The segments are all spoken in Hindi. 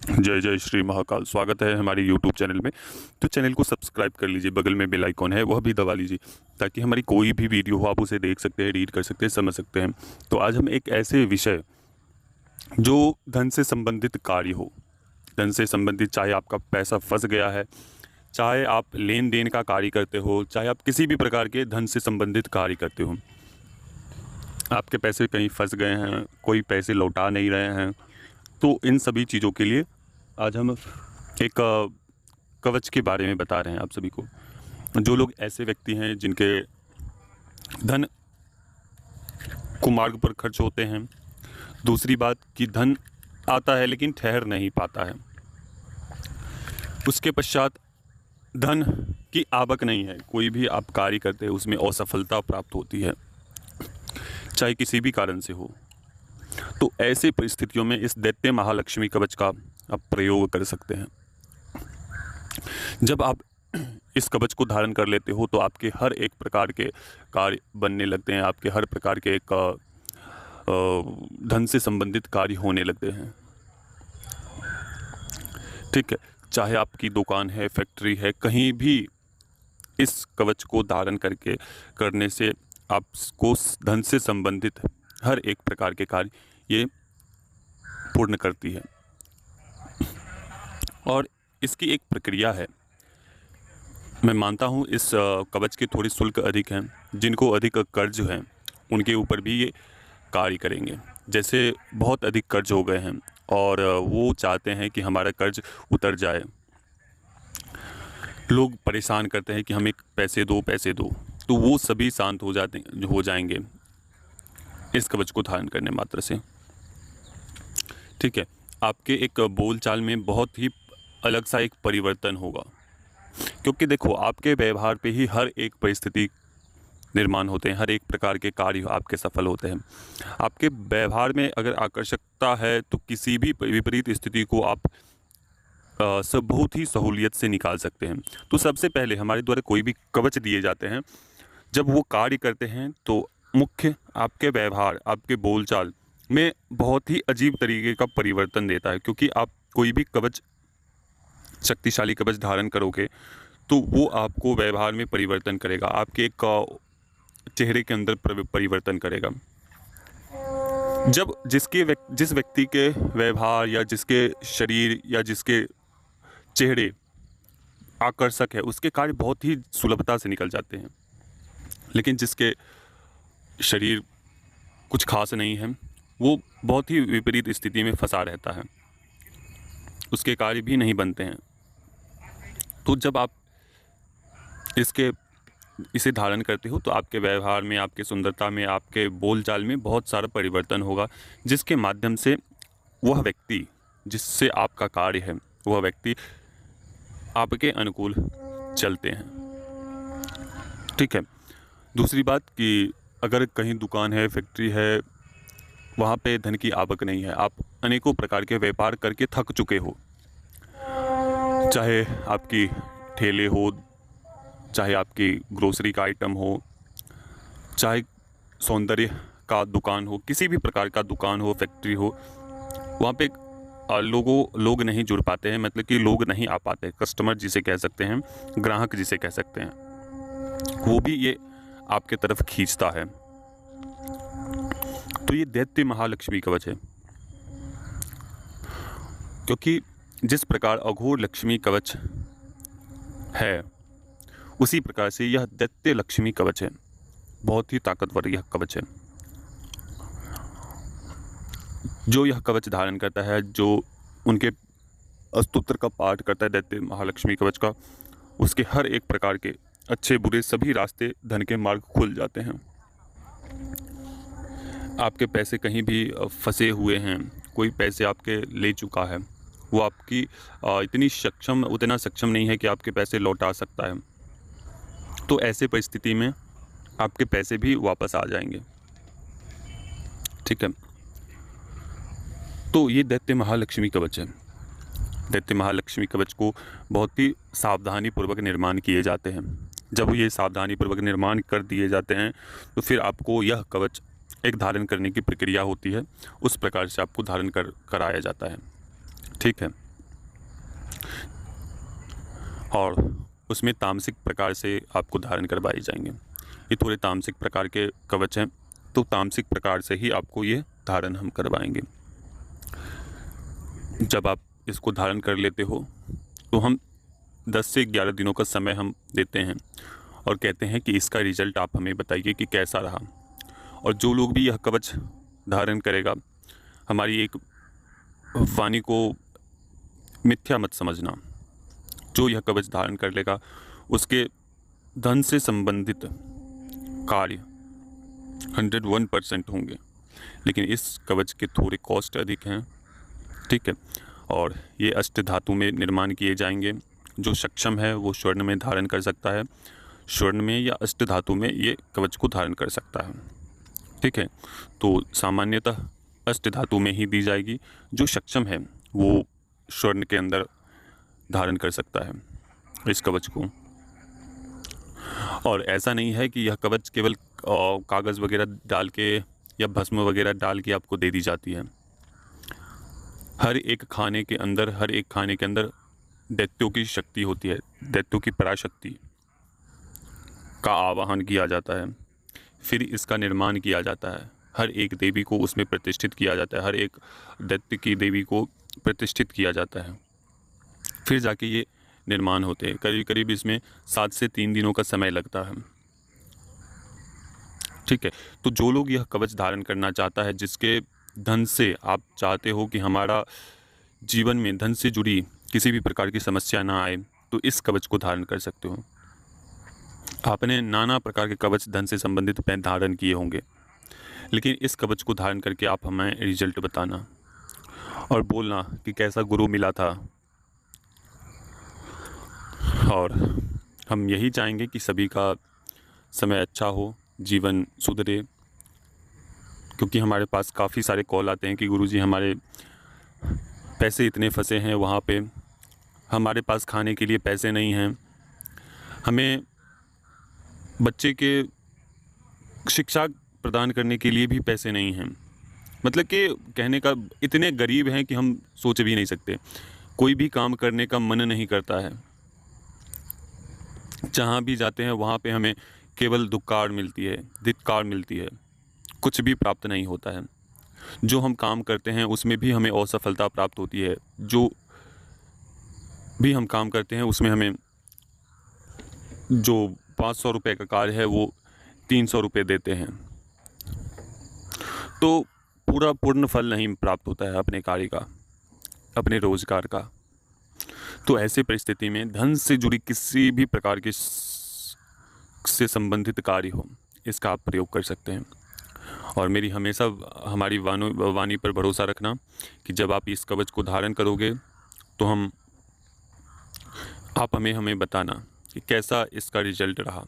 जय जय श्री महाकाल। स्वागत है हमारे यूट्यूब चैनल में। तो चैनल को सब्सक्राइब कर लीजिए, बगल में बेल आइकॉन है वह भी दबा लीजिए ताकि हमारी कोई भी वीडियो हो आप उसे देख सकते हैं, रीड कर सकते हैं, समझ सकते हैं। तो आज हम एक ऐसे विषय जो धन से संबंधित कार्य हो, धन से संबंधित, चाहे आपका पैसा फंस गया है, चाहे आप लेन देन का कार्य करते हो, चाहे आप किसी भी प्रकार के धन से संबंधित कार्य करते हो, आपके पैसे कहीं फंस गए हैं, कोई पैसे लौटा नहीं रहे हैं, तो इन सभी चीज़ों के लिए आज हम एक कवच के बारे में बता रहे हैं आप सभी को। जो लोग ऐसे व्यक्ति हैं जिनके धन कुमार्ग पर खर्च होते हैं, दूसरी बात कि धन आता है लेकिन ठहर नहीं पाता है, उसके पश्चात धन की आवक नहीं है, कोई भी आप कार्य करते हैं उसमें असफलता प्राप्त होती है, चाहे किसी भी कारण से हो, तो ऐसी परिस्थितियों में इस दैत्य महालक्ष्मी कवच का आप प्रयोग कर सकते हैं। जब आप इस कवच को धारण कर लेते हो तो आपके हर एक प्रकार के कार्य बनने लगते हैं, आपके हर प्रकार के एक धन से संबंधित कार्य होने लगते हैं। ठीक है, चाहे आपकी दुकान है, फैक्ट्री है, कहीं भी इस कवच को धारण करने से आपको धन से संबंधित हर एक प्रकार के कार्य ये पूर्ण करती है। और इसकी एक प्रक्रिया है। मैं मानता हूँ इस कवच के थोड़ी शुल्क अधिक हैं, जिनको अधिक कर्ज हैं उनके ऊपर भी ये कार्य करेंगे। जैसे बहुत अधिक कर्ज हो गए हैं और वो चाहते हैं कि हमारा कर्ज उतर जाए, लोग परेशान करते हैं कि हमें पैसे दो पैसे दो, तो वो सभी शांत हो जाएंगे इस कवच को धारण करने मात्र से। ठीक है, आपके एक बोलचाल में बहुत ही अलग सा एक परिवर्तन होगा, क्योंकि देखो आपके व्यवहार पे ही हर एक परिस्थिति निर्माण होते हैं, हर एक प्रकार के कार्य आपके सफल होते हैं। आपके व्यवहार में अगर आकर्षकता है तो किसी भी विपरीत स्थिति को आप सब बहुत ही सहूलियत से निकाल सकते हैं। तो सबसे पहले हमारे द्वारा कोई भी कवच दिए जाते हैं, जब वो कार्य करते हैं तो मुख्य आपके व्यवहार, आपके बोलचाल में बहुत ही अजीब तरीके का परिवर्तन देता है। क्योंकि आप कोई भी कवच, शक्तिशाली कवच धारण करोगे तो वो आपको व्यवहार में परिवर्तन करेगा, आपके एक चेहरे के अंदर परिवर्तन करेगा। जब जिस व्यक्ति के व्यवहार या जिसके शरीर या जिसके चेहरे आकर्षक है, उसके कार्य बहुत ही सुलभता से निकल जाते हैं, लेकिन जिसके शरीर कुछ खास नहीं है वो बहुत ही विपरीत स्थिति में फंसा रहता है, उसके कार्य भी नहीं बनते हैं। तो जब आप इसे धारण करते हो तो आपके व्यवहार में, आपके सुंदरता में, आपके बोलचाल में बहुत सारा परिवर्तन होगा, जिसके माध्यम से वह व्यक्ति जिससे आपका कार्य है वह व्यक्ति आपके अनुकूल चलते हैं। ठीक है, दूसरी बात कि अगर कहीं दुकान है, फैक्ट्री है, वहाँ पे धन की आवक नहीं है, आप अनेकों प्रकार के व्यापार करके थक चुके हो, चाहे आपकी ठेले हो, चाहे आपकी ग्रोसरी का आइटम हो, चाहे सौंदर्य का दुकान हो, किसी भी प्रकार का दुकान हो, फैक्ट्री हो, वहाँ पे लोग नहीं जुड़ पाते हैं, मतलब कि लोग नहीं आ पाते, कस्टमर जिसे कह सकते हैं, ग्राहक जिसे कह सकते हैं, वो भी ये आपके तरफ खींचता है। तो ये दैत्य महालक्ष्मी कवच है, क्योंकि जिस प्रकार अघोर लक्ष्मी कवच है उसी प्रकार से यह दैत्य लक्ष्मी कवच है, बहुत ही ताकतवर यह कवच है। जो यह कवच धारण करता है, जो उनके स्तोत्र का पाठ करता है दैत्य महालक्ष्मी कवच का, उसके हर एक प्रकार के अच्छे बुरे सभी रास्ते, धन के मार्ग खुल जाते हैं। आपके पैसे कहीं भी फंसे हुए हैं, कोई पैसे आपके ले चुका है, वो आपकी उतना सक्षम नहीं है कि आपके पैसे लौटा सकता है, तो ऐसे परिस्थिति में आपके पैसे भी वापस आ जाएंगे। ठीक है, तो ये दैत्य महालक्ष्मी कवच है। दैत्य महालक्ष्मी कवच को बहुत ही सावधानी पूर्वक निर्माण किए जाते हैं। जब ये सावधानी पूर्वक निर्माण कर दिए जाते हैं तो फिर आपको यह कवच एक धारण करने की प्रक्रिया होती है, उस प्रकार से आपको धारण कराया जाता है। ठीक है, और उसमें तामसिक प्रकार से आपको धारण करवाए जाएंगे। ये थोड़े तामसिक प्रकार के कवच हैं, तो तामसिक प्रकार से ही आपको ये धारण हम करवाएंगे। जब आप इसको धारण कर लेते हो तो हम 10 से 11 दिनों का समय हम देते हैं और कहते हैं कि इसका रिजल्ट आप हमें बताइए कि कैसा रहा। और जो लोग भी यह कवच धारण करेगा, हमारी एक वाणी को मिथ्या मत समझना, जो यह कवच धारण कर लेगा उसके धन से संबंधित कार्य 101% होंगे। लेकिन इस कवच के थोड़े कॉस्ट अधिक हैं, ठीक है। और ये अष्ट धातु में निर्माण किए जाएंगे। जो सक्षम है वो स्वर्ण में धारण कर सकता है, स्वर्ण में या अष्ट धातु में ये कवच को धारण कर सकता है, ठीक है। तो सामान्यतः अष्ट धातु में ही दी जाएगी। जो सक्षम है वो स्वर्ण के अंदर धारण कर सकता है इस कवच को। और ऐसा नहीं है कि यह कवच केवल कागज़ वगैरह डाल के या भस्म वगैरह डाल के आपको दे दी जाती है। हर एक खाने के अंदर दैत्यों की शक्ति होती है, दैत्यों की पराशक्ति का आवाहन किया जाता है, फिर इसका निर्माण किया जाता है। हर एक देवी को उसमें प्रतिष्ठित किया जाता है, हर एक दैत्य की देवी को प्रतिष्ठित किया जाता है, फिर जाके ये निर्माण होते हैं। करीब करीब इसमें 7 से 3 दिनों का समय लगता है, ठीक है। तो जो लोग यह कवच धारण करना चाहता है, जिसके धन से आप चाहते हो कि हमारा जीवन में धन से जुड़ी किसी भी प्रकार की समस्या ना आए, तो इस कवच को धारण कर सकते हो। आपने नाना प्रकार के कवच धन से संबंधित धारण किए होंगे, लेकिन इस कवच को धारण करके आप हमें रिजल्ट बताना और बोलना कि कैसा गुरु मिला था। और हम यही चाहेंगे कि सभी का समय अच्छा हो, जीवन सुधरे, क्योंकि हमारे पास काफ़ी सारे कॉल आते हैं कि गुरुजी हमारे पैसे इतने फंसे हैं वहाँ पे, हमारे पास खाने के लिए पैसे नहीं हैं, हमें बच्चे के शिक्षा प्रदान करने के लिए भी पैसे नहीं हैं। मतलब कि कहने का इतने गरीब हैं कि हम सोच भी नहीं सकते। कोई भी काम करने का मन नहीं करता है। जहाँ भी जाते हैं वहाँ पे हमें केवल धिक्कार मिलती है, कुछ भी प्राप्त नहीं होता है। जो हम काम करते हैं उसमें भी हमें असफलता प्राप्त होती है। जो भी हम काम करते हैं उसमें हमें जो 500 रुपये का कार्य है वो 300 रुपये देते हैं, तो पूर्ण फल नहीं प्राप्त होता है अपने कार्य का, अपने रोजगार का। तो ऐसी परिस्थिति में धन से जुड़ी किसी भी प्रकार के से संबंधित कार्य हो, इसका आप प्रयोग कर सकते हैं। और मेरी हमेशा हमारी वाणी पर भरोसा रखना कि जब आप इस कवच को धारण करोगे तो आप हमें बताना कि कैसा इसका रिजल्ट रहा।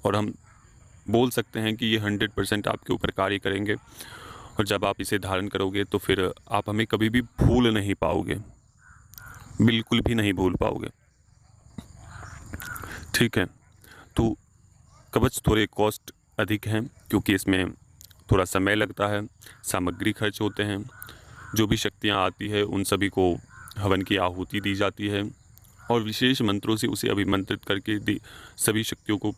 और हम बोल सकते हैं कि ये 100% आपके ऊपर कार्य करेंगे। और जब आप इसे धारण करोगे तो फिर आप हमें कभी भी भूल नहीं पाओगे, बिल्कुल भी नहीं भूल पाओगे, ठीक है। तो कवच थोड़े कॉस्ट अधिक हैं क्योंकि इसमें थोड़ा समय लगता है, सामग्री खर्च होते हैं। जो भी शक्तियाँ आती है उन सभी को हवन की आहुति दी जाती है और विशेष मंत्रों से उसे अभिमंत्रित करके सभी शक्तियों को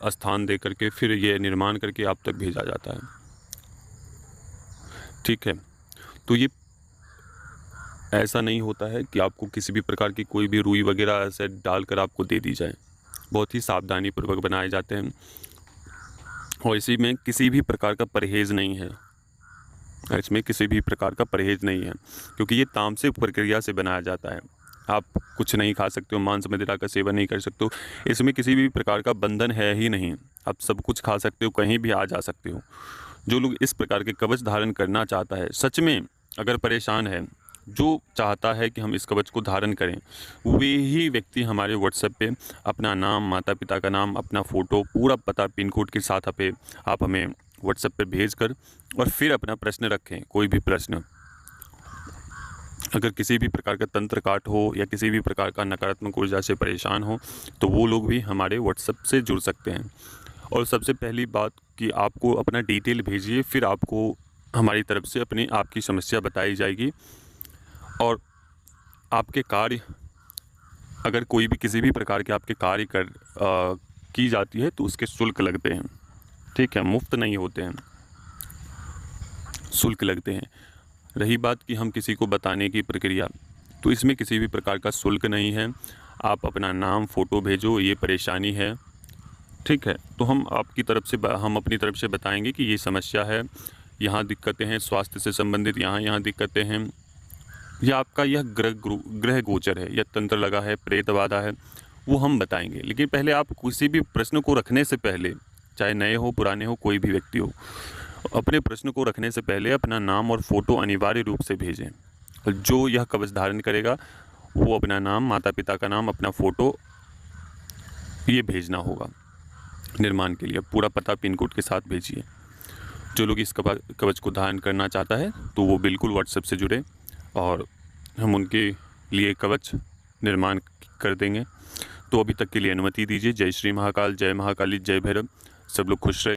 स्थान दे करके फिर ये निर्माण करके आप तक भेजा जाता है, ठीक है। तो ये ऐसा नहीं होता है कि आपको किसी भी प्रकार की कोई भी रुई वगैरह ऐसे डालकर आपको दे दी जाए। बहुत ही सावधानी पूर्वक बनाए जाते हैं और इसी में किसी भी प्रकार का परहेज़ नहीं है। इसमें किसी भी प्रकार का परहेज़ नहीं है क्योंकि ये तामसिक प्रक्रिया से बनाया जाता है। आप कुछ नहीं खा सकते हो, मांस मदिरा का सेवन नहीं कर सकते हो, इसमें किसी भी प्रकार का बंधन है ही नहीं। आप सब कुछ खा सकते हो, कहीं भी आ जा सकते हो। जो लोग इस प्रकार के कवच धारण करना चाहता है, सच में अगर परेशान है, जो चाहता है कि हम इस कवच को धारण करें, वे ही व्यक्ति हमारे व्हाट्सएप पे अपना नाम, माता पिता का नाम, अपना फ़ोटो, पूरा पता, पिन कोड के साथ आप हमें व्हाट्सएप पे भेज कर और फिर अपना प्रश्न रखें। कोई भी प्रश्न, अगर किसी भी प्रकार का तंत्र काट हो या किसी भी प्रकार का नकारात्मक ऊर्जा से परेशान हो तो वो लोग भी हमारे व्हाट्सएप से जुड़ सकते हैं। और सबसे पहली बात कि आपको अपना डिटेल भेजिए, फिर आपको हमारी तरफ से आपकी समस्या बताई जाएगी और आपके कार्य अगर कोई भी किसी भी प्रकार के आपके कार्य की जाती है तो उसके शुल्क लगते हैं, ठीक है, मुफ्त नहीं होते हैं, शुल्क लगते हैं। रही बात कि हम किसी को बताने की प्रक्रिया, तो इसमें किसी भी प्रकार का शुल्क नहीं है। आप अपना नाम फ़ोटो भेजो, ये परेशानी है, ठीक है, तो हम अपनी तरफ से बताएंगे कि ये समस्या है, यहाँ दिक्कतें हैं, स्वास्थ्य से संबंधित यहाँ दिक्कतें हैं, या आपका यह ग्रह गोचर है या तंत्र लगा है, प्रेत बाधा है, वो हम बताएंगे। लेकिन पहले आप किसी भी प्रश्न को रखने से पहले, चाहे नए हो पुराने हो, कोई भी व्यक्ति हो, अपने प्रश्न को रखने से पहले अपना नाम और फ़ोटो अनिवार्य रूप से भेजें। और जो यह कवच धारण करेगा वो अपना नाम, माता पिता का नाम, अपना फ़ोटो ये भेजना होगा निर्माण के लिए। पूरा पता पिन कोड के साथ भेजिए। जो लोग इस कवच को धारण करना चाहता है तो वो बिल्कुल व्हाट्सएप से जुड़े और हम उनके लिए कवच निर्माण कर देंगे। तो अभी तक के लिए अनुमति दीजिए। जय श्री महाकाल, जय महाकाली, जय भैरव। सब लोग खुश रहे।